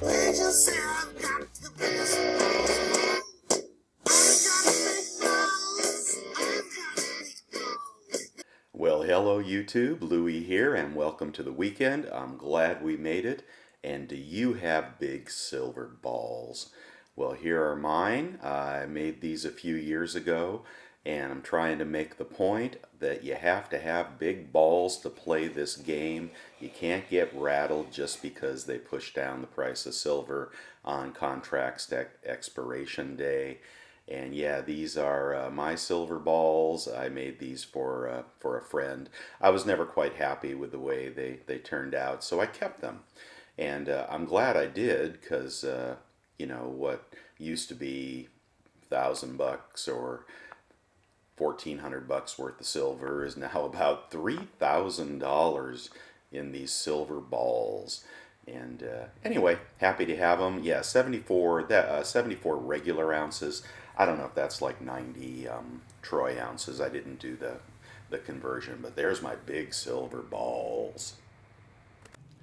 Where'd you say I got the biggest balls? I got big balls. I got big balls. Well, hello YouTube, Louie here, and welcome to the weekend. I'm glad we made it. And do you have big silver balls? Well, here are mine. I made these a few years ago, and I'm trying to make the point that you have to have big balls to play this game. You can't get rattled just because they push down the price of silver on contracts expiration day. And yeah, these are my silver balls. I made these for a friend. I was never quite happy with the way they turned out, so I kept them. And I'm glad I did because, you know, what used to be $1,000 or $1,400 worth of silver is now about $3,000 in these silver balls. And anyway, happy to have them. Yeah, 74 regular ounces. I don't know if that's like 90 troy ounces. I didn't do the conversion, but there's my big silver balls.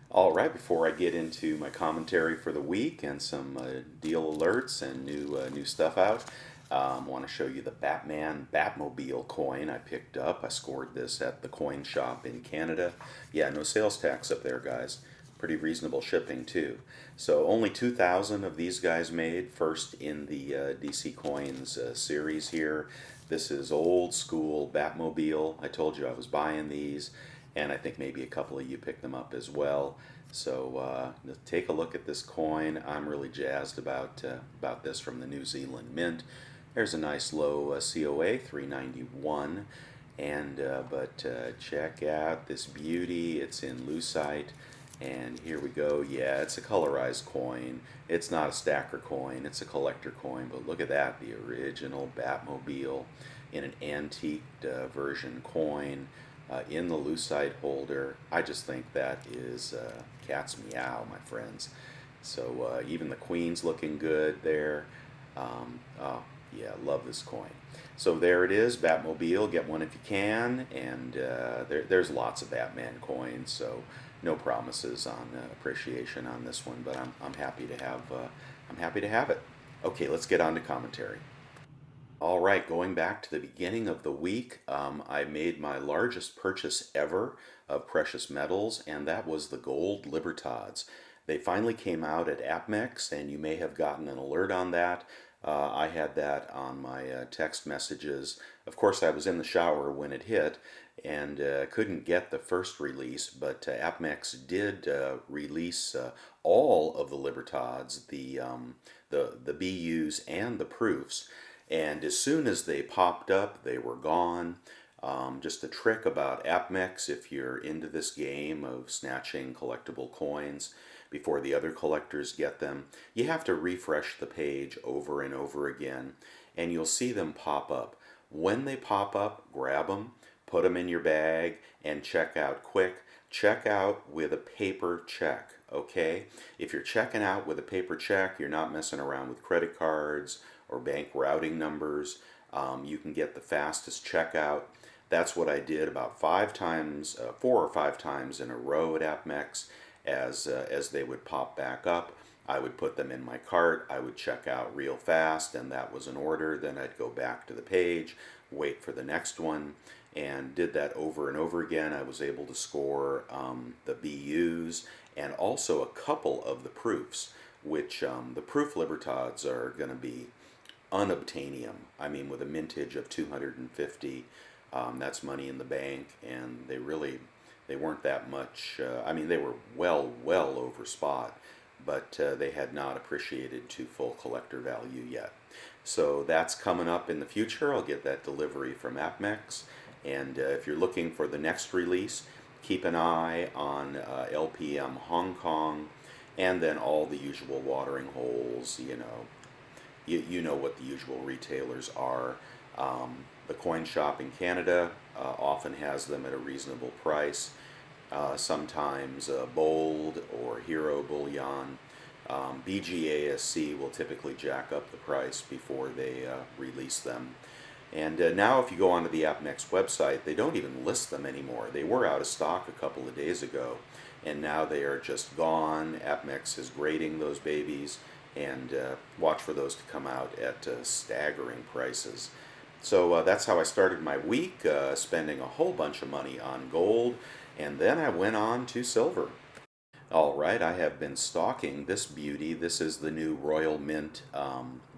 All right, before I get into my commentary for the week and some deal alerts and new stuff out, I want to show you the Batman Batmobile coin I picked up. I scored this at the coin shop in Canada. Yeah, no sales tax up there, guys. Pretty reasonable shipping too. So only 2,000 of these guys made, first in the DC Coins series here. This is old school Batmobile. I told you I was buying these, and I think maybe a couple of you picked them up as well. So take a look at this coin. I'm really jazzed about this from the New Zealand Mint. There's a nice low COA, 391, and but check out this beauty. It's in lucite, and here we go. Yeah, it's a colorized coin. It's not a stacker coin. It's a collector coin. But look at that, the original Batmobile in an antiqued version coin in the lucite holder. I just think that is cat's meow, my friends. So even the Queen's looking good there. Oh, yeah, love this coin. So there it is, Batmobile. Get one if you can. And there's lots of Batman coins, so no promises on appreciation on this one. But I'm happy to have it. Okay, let's get on to commentary. All right, going back to the beginning of the week, I made my largest purchase ever of precious metals, and that was the gold Libertads. They finally came out at APMEX, and you may have gotten an alert on that. I had that on my text messages. Of course, I was in the shower when it hit and couldn't get the first release, but APMEX did release all of the Libertads, the BUs and the proofs. And as soon as they popped up, they were gone. Just a trick about APMEX, if you're into this game of snatching collectible coins before the other collectors get them, you have to refresh the page over and over again, and you'll see them pop up. When they pop up, grab them, put them in your bag, and check out quick. Check out with a paper check, okay? If you're checking out with a paper check, you're not messing around with credit cards or bank routing numbers. You can get the fastest checkout. That's what I did about 4 or 5 times in a row at APMEX. As they would pop back up, I would put them in my cart. I would check out real fast, and that was an order. Then I'd go back to the page, wait for the next one, and did that over and over again. I was able to score the BUs and also a couple of the proofs, which the proof Libertads are going to be unobtainium. I mean, with a mintage of 250, that's money in the bank, and they weren't that much. I mean, they were well over spot, but they had not appreciated to full collector value yet. So that's coming up in the future. I'll get that delivery from APMEX, and if you're looking for the next release, keep an eye on LPM Hong Kong, and then all the usual watering holes. You know what the usual retailers are. The coin shop in Canada often has them at a reasonable price. Sometimes Bold or Hero Bullion. BGASC will typically jack up the price before they release them. And now if you go onto the APMEX website, they don't even list them anymore. They were out of stock a couple of days ago. and now they are just gone. APMEX is grading those babies, and watch for those to come out at staggering prices. So that's how I started my week, spending a whole bunch of money on gold, and then I went on to silver. All right, I have been stalking this beauty. This is the new Royal Mint,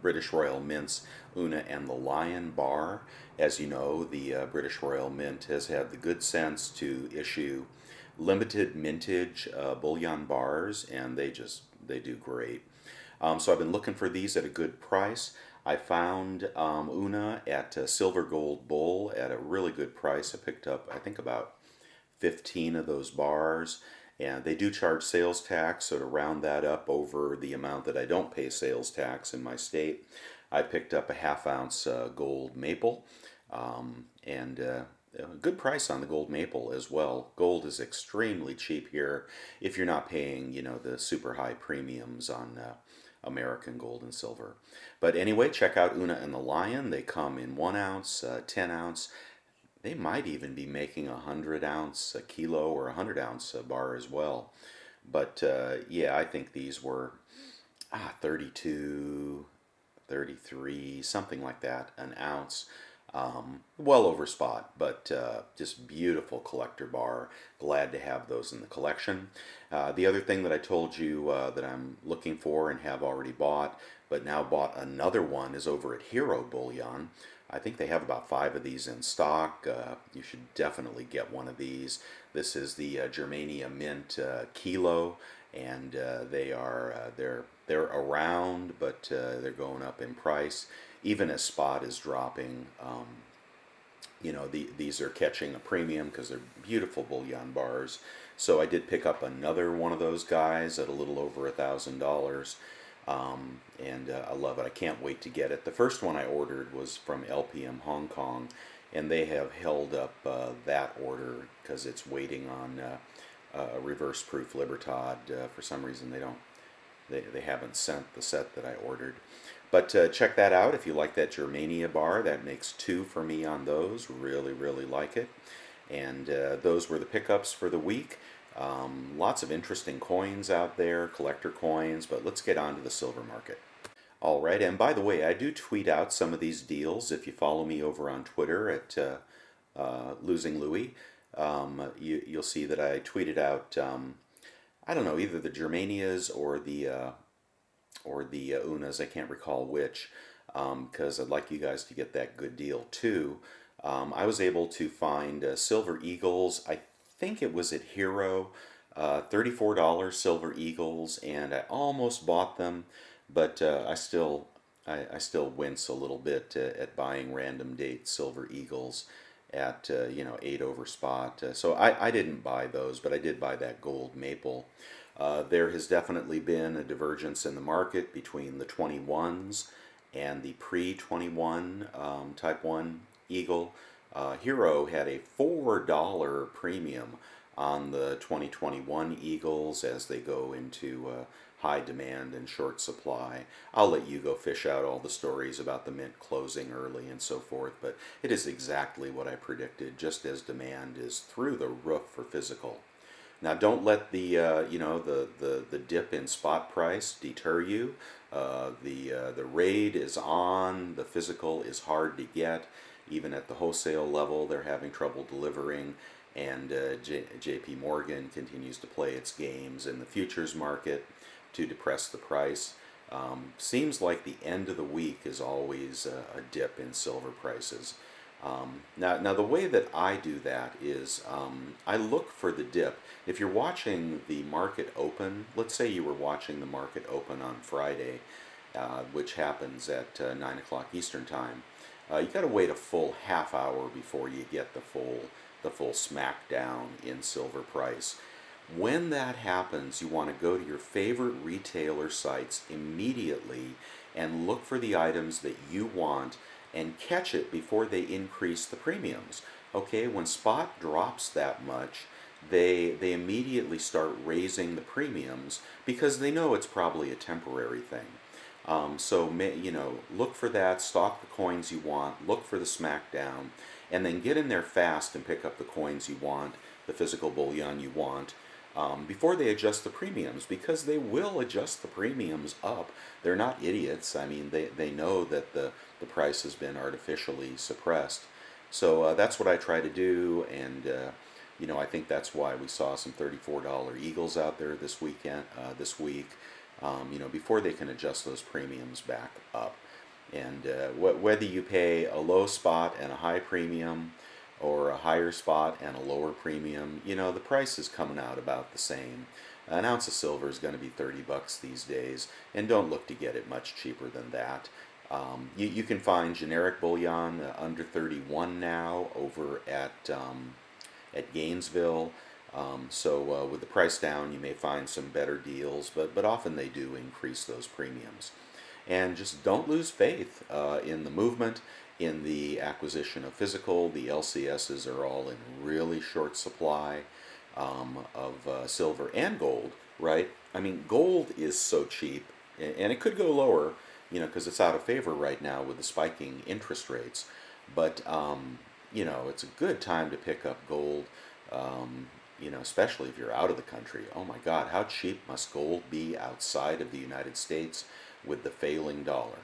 British Royal Mint's Una and the Lion bar. As you know, the British Royal Mint has had the good sense to issue limited mintage bullion bars, and they do great. So I've been looking for these at a good price. I found Una at Silver Gold Bull at a really good price. I picked up, I think, about 15 of those bars, and they do charge sales tax, so to round that up over the amount that I don't pay sales tax in my state, I picked up a half-ounce gold maple, and a good price on the gold maple as well. Gold is extremely cheap here if you're not paying, the super high premiums on American gold and silver. But anyway, check out Una and the Lion. They come in 1 ounce, 10 ounce. They might even be making 100-ounce, a kilo, or 100-ounce bar as well. But yeah, I think these were 32, 33, something like that, an ounce. Well over spot, but just beautiful collector bar. Glad to have those in the collection. The other thing that I told you that I'm looking for and have already bought, but now bought another one, is over at Hero Bullion. I think they have about 5 of these in stock. You should definitely get one of these. This is the Germania Mint Kilo, and they're around, but they're going up in price. Even as spot is dropping, these are catching a premium because they're beautiful bullion bars. So I did pick up another one of those guys at a little over $1,000. And I love it. I can't wait to get it. The first one I ordered was from LPM Hong Kong, and they have held up that order because it's waiting on a reverse proof Libertad. For some reason, they haven't sent the set that I ordered. But check that out if you like that Germania bar. That makes 2 for me on those. Really, really like it. And those were the pickups for the week. Lots of interesting coins out there, collector coins, but let's get on to the silver market. All right, and by the way, I do tweet out some of these deals. If you follow me over on Twitter at Losing Louie, you'll see that I tweeted out, I don't know, either the Germanias or the Unas. I can't recall which, because I'd like you guys to get that good deal too. I was able to find Silver Eagles. I think it was at Hero, $34 Silver Eagles, and I almost bought them, but I still wince a little bit at buying random date Silver Eagles at 8 over spot. So I didn't buy those, but I did buy that gold maple. There has definitely been a divergence in the market between the 21s and the pre-21 Type 1 Eagle. Hero had a $4 premium on the 2021 Eagles as they go into high demand and short supply. I'll let you go fish out all the stories about the mint closing early and so forth, but it is exactly what I predicted, just as demand is through the roof for physical. Now, don't let the the dip in spot price deter you. The raid is on. The physical is hard to get. Even at the wholesale level, they're having trouble delivering, and J.P. Morgan continues to play its games in the futures market to depress the price. Seems like the end of the week is always a dip in silver prices. Now the way that I do that is I look for the dip. If you're watching the market open, let's say you were watching the market open on Friday, which happens at 9 o'clock Eastern Time, you got to wait a full half hour before you get the full smackdown in silver price. When that happens, you want to go to your favorite retailer sites immediately and look for the items that you want and catch it before they increase the premiums. Okay, when spot drops that much, they immediately start raising the premiums because they know it's probably a temporary thing. So look for that, stock the coins you want, look for the smackdown, and then get in there fast and pick up the coins you want, the physical bullion you want. before they adjust the premiums, because they will adjust the premiums up. They're not idiots. I mean, they know that the price has been artificially suppressed. So that's what I try to do, and I think that's why we saw some $34 Eagles out there this week, before they can adjust those premiums back up. And whether you pay a low spot and a high premium, or a higher spot and a lower premium, the price is coming out about the same. An ounce of silver is going to be 30 bucks these days, and don't look to get it much cheaper than that. You can find generic bullion under 31 now over at Gainesville. So with the price down, you may find some better deals, but often they do increase those premiums. And just don't lose faith in the movement, in the acquisition of physical. The LCSs are all in really short supply of silver and gold, right? I mean, gold is so cheap, and it could go lower, because it's out of favor right now with the spiking interest rates. But, it's a good time to pick up gold, especially if you're out of the country. Oh my God, how cheap must gold be outside of the United States with the failing dollar?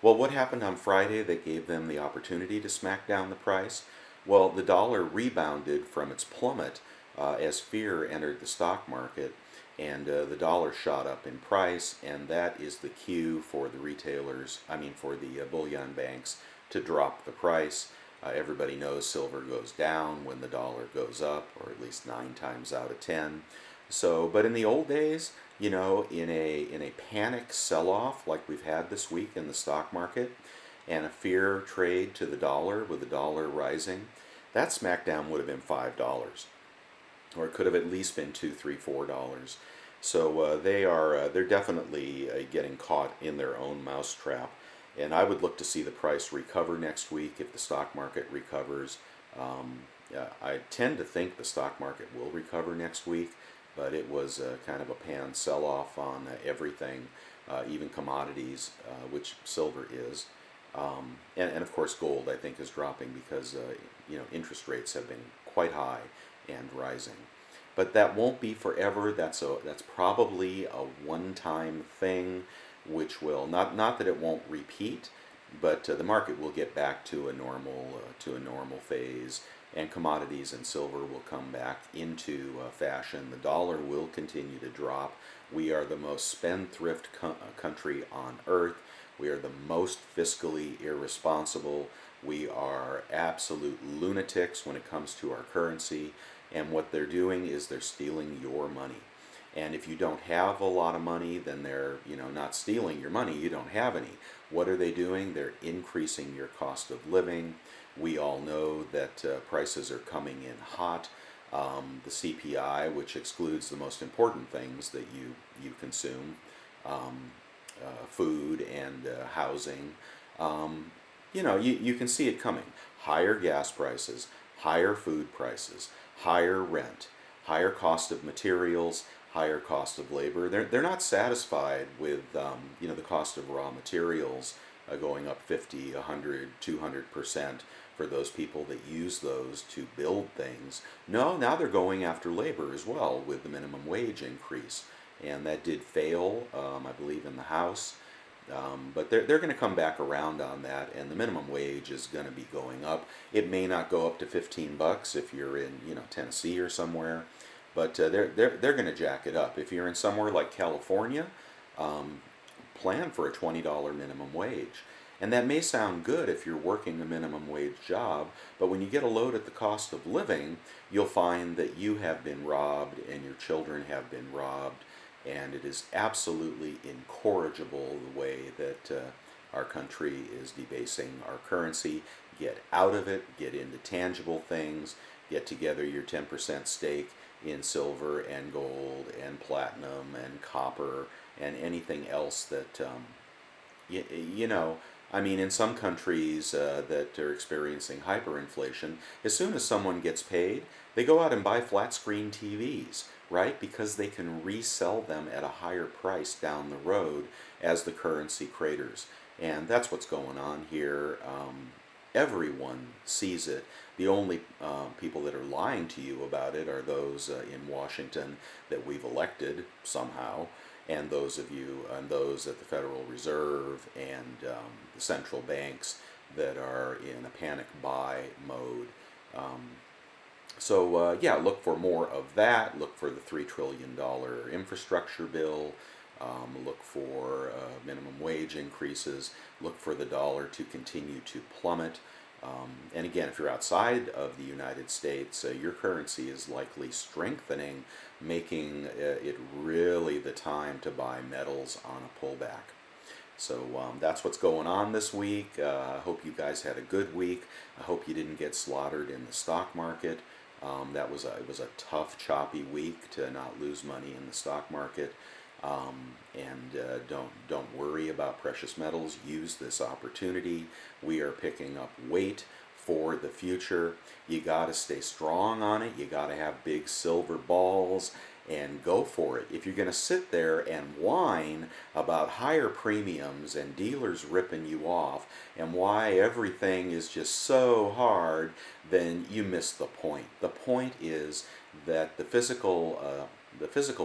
Well, what happened on Friday that gave them the opportunity to smack down the price? Well, the dollar rebounded from its plummet as fear entered the stock market, and the dollar shot up in price, and that is the cue for the for the bullion banks to drop the price. Everybody knows silver goes down when the dollar goes up, or at least 9 times out of 10. So, but in the old days, in a panic sell-off like we've had this week in the stock market, and a fear trade to the dollar with the dollar rising, that smackdown would have been $5, or it could have at least been $2, $3, $4. So they're definitely getting caught in their own mousetrap. And I would look to see the price recover next week if the stock market recovers. I tend to think the stock market will recover next week, but it was kind of a pan sell-off on everything, even commodities, which silver is. And of course gold, I think, is dropping because interest rates have been quite high and rising. But that won't be forever. That's probably a one-time thing, which will not that it won't repeat, but the market will get back to a normal phase, and commodities and silver will come back into fashion. The dollar will continue to drop. We are the most spendthrift country on earth. We are the most fiscally irresponsible. We are absolute lunatics when it comes to our currency. And what they're doing is they're stealing your money. And if you don't have a lot of money, then they're not stealing your money. You don't have any. What are they doing? They're increasing your cost of living. We all know that prices are coming in hot. The CPI, which excludes the most important things that you consume, food and housing, you can see it coming. Higher gas prices, higher food prices, higher rent, higher cost of materials, higher cost of labor. They're not satisfied with the cost of raw materials going up 50, 100, 200% for those people that use those to build things. No, now they're going after labor as well with the minimum wage increase, and that did fail, I believe, in the House. But they're going to come back around on that, and the minimum wage is going to be going up. It may not go up to 15 bucks if you're in Tennessee or somewhere, but they're going to jack it up. If you're in somewhere like California, plan for a $20 minimum wage. And that may sound good if you're working a minimum wage job, but when you get a load at the cost of living, you'll find that you have been robbed and your children have been robbed, and it is absolutely incorrigible the way that our country is debasing our currency. Get out of it, get into tangible things, get together your 10% stake in silver and gold and platinum and copper and anything else that, in some countries that are experiencing hyperinflation, as soon as someone gets paid, they go out and buy flat screen TVs, right? Because they can resell them at a higher price down the road as the currency craters. And that's what's going on here. everyone sees it. The only people that are lying to you about it are those in Washington that we've elected somehow, and those of you and those at the Federal Reserve and the central banks that are in a panic buy mode. Yeah, look for more of that. Look for the $3 trillion infrastructure bill. Look for minimum wage increases. Look for the dollar to continue to plummet. And again, if you're outside of the United States, your currency is likely strengthening, making it really the time to buy metals on a pullback. So that's what's going on this week. I hope you guys had a good week. I hope you didn't get slaughtered in the stock market. It was a tough, choppy week to not lose money in the stock market. Don't worry about precious metals. Use this opportunity. We are picking up weight for the future. You got to stay strong on it. You got to have big silver balls and go for it. If you're going to sit there and whine about higher premiums and dealers ripping you off and why everything is just so hard, then you miss the point. The point is that the physical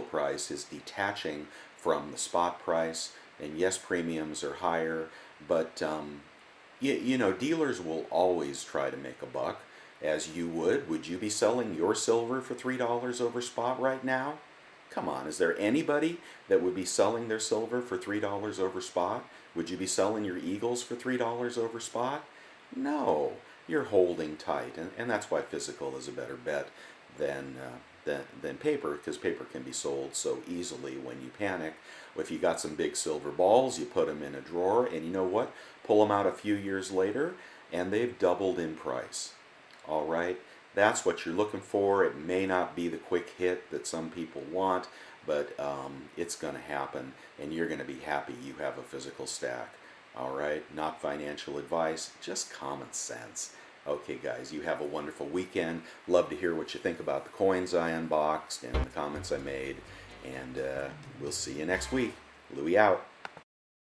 price is detaching from the spot price, and yes, premiums are higher, but dealers will always try to make a buck, as you would. Would you be selling your silver for $3 over spot right now? Come on, is there anybody that would be selling their silver for $3 over spot? Would you be selling your Eagles for $3 over spot? No, you're holding tight, and that's why physical is a better bet than paper, because paper can be sold so easily when you panic. If you got some big silver balls, you put them in a drawer, and you know what? Pull them out a few years later, and they've doubled in price. All right, that's what you're looking for. It may not be the quick hit that some people want, but it's going to happen, and you're going to be happy you have a physical stack. All right, not financial advice, just common sense. Okay, guys, you have a wonderful weekend. Love to hear what you think about the coins I unboxed and the comments I made, and we'll see you next week. Louie out.